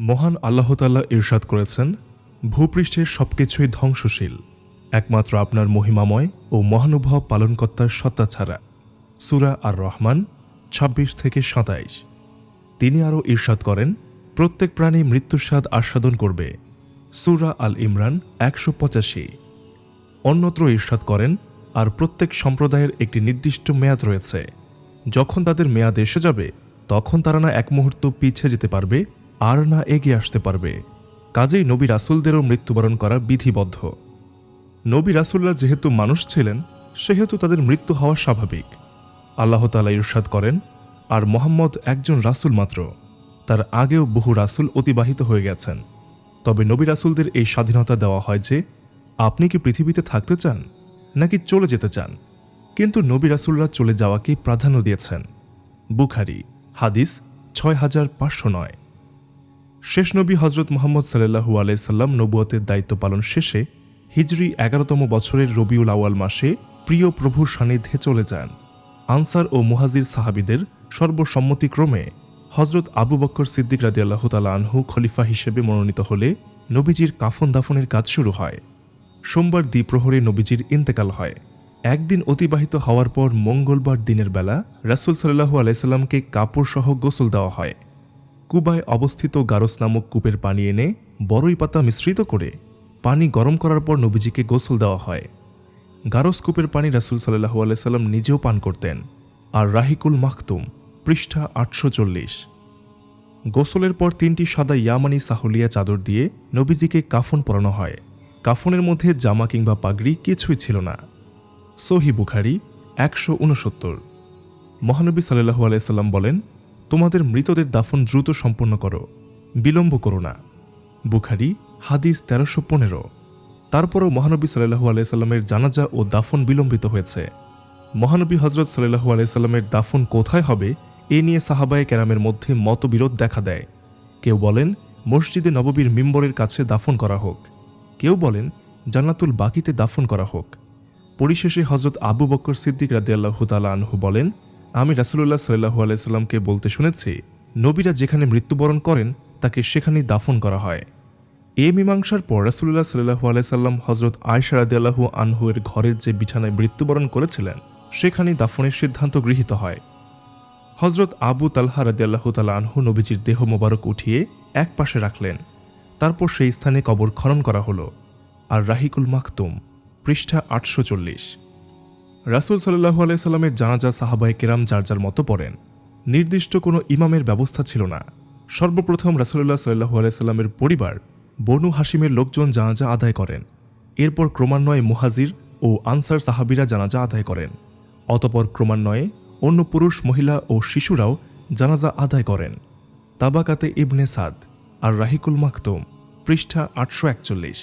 মহান আল্লাহ তাআলা ইরশাদ করেছেন, ভূপৃষ্ঠের সবকিছুই ধ্বংসশীল একমাত্র আপনার মহিমাময় ও মহানুভব পালনকর্তার সত্তা ছাড়া। সূরা আর রহমান ২৬-২৭। তিনি আরও ইরশাদ করেন, প্রত্যেক প্রাণী মৃত্যুর স্বাদ আস্বাদন করবে। সূরা আল ইমরান ১৮৫। অন্যত্র ইরশাদ করেন, আর প্রত্যেক সম্প্রদায়ের একটি নির্দিষ্ট মেয়াদ রয়েছে। যখন তাদের মেয়াদ এসে যাবে তখন তারা না এক মুহূর্ত পিছিয়ে যেতে পারবে আর না এগিয়ে আসতে পারবে। কাজেই নবী রাসূলদেরও মৃত্যুবরণ করা বিধিবদ্ধ। নবী রাসূলরা যেহেতু মানুষ ছিলেন সেহেতু তাদের মৃত্যু হওয়া স্বাভাবিক। আল্লাহ তাআলা ইরশাদ করেন, আর মুহাম্মদ একজন রাসূল মাত্র, তার আগেও বহু রাসূল অতিবাহিত হয়ে গেছেন। তবে নবী রাসূলদের এই স্বাধীনতা দেওয়া হয় যে আপনি কি পৃথিবীতে থাকতে চান নাকি চলে যেতে চান, কিন্তু নবী রাসূলরা চলে যাওয়াকেই প্রাধান্য দিয়েছেন। বুখারী হাদিস ৬৫০৯। শেষ নবী হজরত মুহাম্মদ সাল্লাল্লাহু আলাইহি সাল্লাম নবুয়তের দায়িত্ব পালন শেষে হিজরি ১১তম বছরের রবিউল আউয়াল মাসে প্রিয় প্রভুর সান্নিধ্যে চলে যান। আনসার ও মুহাজির সাহাবীদের সর্বসম্মতিক্রমে হজরত আবু বকর সিদ্দিক রাদিয়াল্লাহু তাআলা আনহু খলিফা হিসেবে মনোনীত হলে নবীজির কাফন দাফনের কাজ শুরু হয়। সোমবার দ্বিপ্রহরে নবীজির ইন্তেকাল হয়। একদিন অতিবাহিত হওয়ার পর মঙ্গলবার দিনের বেলা রাসূল সাল্লাল্লাহু আলাইহি সাল্লামকে কাপড়সহ গোসল দেওয়া হয়। কুবায় অবস্থিত গারস নামক কূপের পানি এনে বড়ই পাতা মিশ্রিত করে পানি গরম করার পর নবীজিকে গোসল দেওয়া হয়। গারস কূপের পানি রাসূল সাল্লাল্লাহু আলাইহি সাল্লাম নিজেও পান করতেন। আর রাহিকুল মাখতুম পৃষ্ঠা ৮৪০। গোসলের পর ৩টি সাদা ইয়ামানি সাহুলিয়া চাদর দিয়ে নবীজিকে কাফন পরানো হয়। কাফনের মধ্যে জামা কিংবা পাগড়ি কিছুই ছিল না। সহিহ বুখারী ১৬৯। মহানবী সাল্লাল্লাহু আলাইহি সাল্লাম বলেন, তোমাদের মৃতদের দাফন দ্রুত সম্পন্ন করো, বিলম্ব করো না। বুখারী হাদিস ১৩১৫। তারপরও মহানবী সাল্লাল্লাহু আলাইহি সাল্লামের জানাজা ও দাফন বিলম্বিত হয়েছে। মহানবী হজরত সাল্লাল্লাহু আলাইহি সাল্লামের দাফন কোথায় হবে এ নিয়ে সাহাবায়ে কেরামের মধ্যে মতবিরোধ দেখা দেয়। কেউ বলেন মসজিদে নববীর মিম্বরের কাছে দাফন করা হোক, কেউ বলেন জান্নাতুল বাকিতে দাফন করা হোক। পরিশেষে হজরত আবু বকর সিদ্দিক রাদিয়াল্লাহু তাআলা আনহু বলেন, আমি রাসূলুল্লাহ সাল্লাল্লাহু আলাইহি সাল্লামকে বলতে শুনেছি, নবীরা যেখানে মৃত্যুবরণ করেন তাকে সেখানেই দাফন করা হয়। এ মীমাংসার পর রাসূলুল্লাহ সাল্লাল্লাহু আলাইহি সাল্লাম হজরত আয়েশা রাদিয়াল্লাহু আনহু এর ঘরের যে বিছানায় মৃত্যুবরণ করেছিলেন সেখানেই দাফনের সিদ্ধান্ত গৃহীত হয়। হজরত আবু তালহা রাদিয়াল্লাহু তাআলা আনহু নবীজির দেহ মোবারক উঠিয়ে এক পাশে রাখলেন। তারপর সেই স্থানে কবর খনন করা হলো। আর রাহিকুল মাখতুম পৃষ্ঠা ৮৪০। রাসূল সাল্লাল্লাহু আলাইহি সাল্লামের জানাজা সাহাবায়ে কেরাম যার যার মতো পড়েন। নির্দিষ্ট কোনো ইমামের ব্যবস্থা ছিল না। সর্বপ্রথম রাসূলুল্লাহ সাল্লাল্লাহু আলাইহি সাল্লামের পরিবার বনু হাশিমের লোকজন জানাজা আদায় করেন। এরপর ক্রমান্বয়ে মুহাজির ও আনসার সাহাবীরা জানাজা আদায় করেন। অতঃপর ক্রমান্বয়ে অন্য পুরুষ, মহিলা ও শিশুরাও জানাজা আদায় করেন। তাবাকাতে ইবনে সাদ আর রাহিকুল মাখতুম পৃষ্ঠা ৮৪১।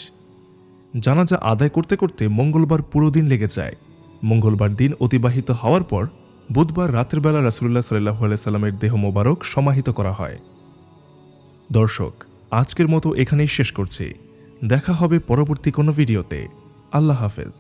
জানাজা আদায় করতে করতে মঙ্গলবার পুরো দিন লেগে যায়। মঙ্গলবার দিন অতিবাহিত হওয়ার পর বুধবার রাতের বেলা রাসূলুল্লাহ সাল্লাল্লাহু আলাইহি সাল্লামের দেহ মোবারক সমাহিত করা হয়। দর্শক, আজকের মতো এখানেই শেষ করছি। দেখা হবে পরবর্তী কোনো ভিডিওতে। আল্লাহ হাফেজ।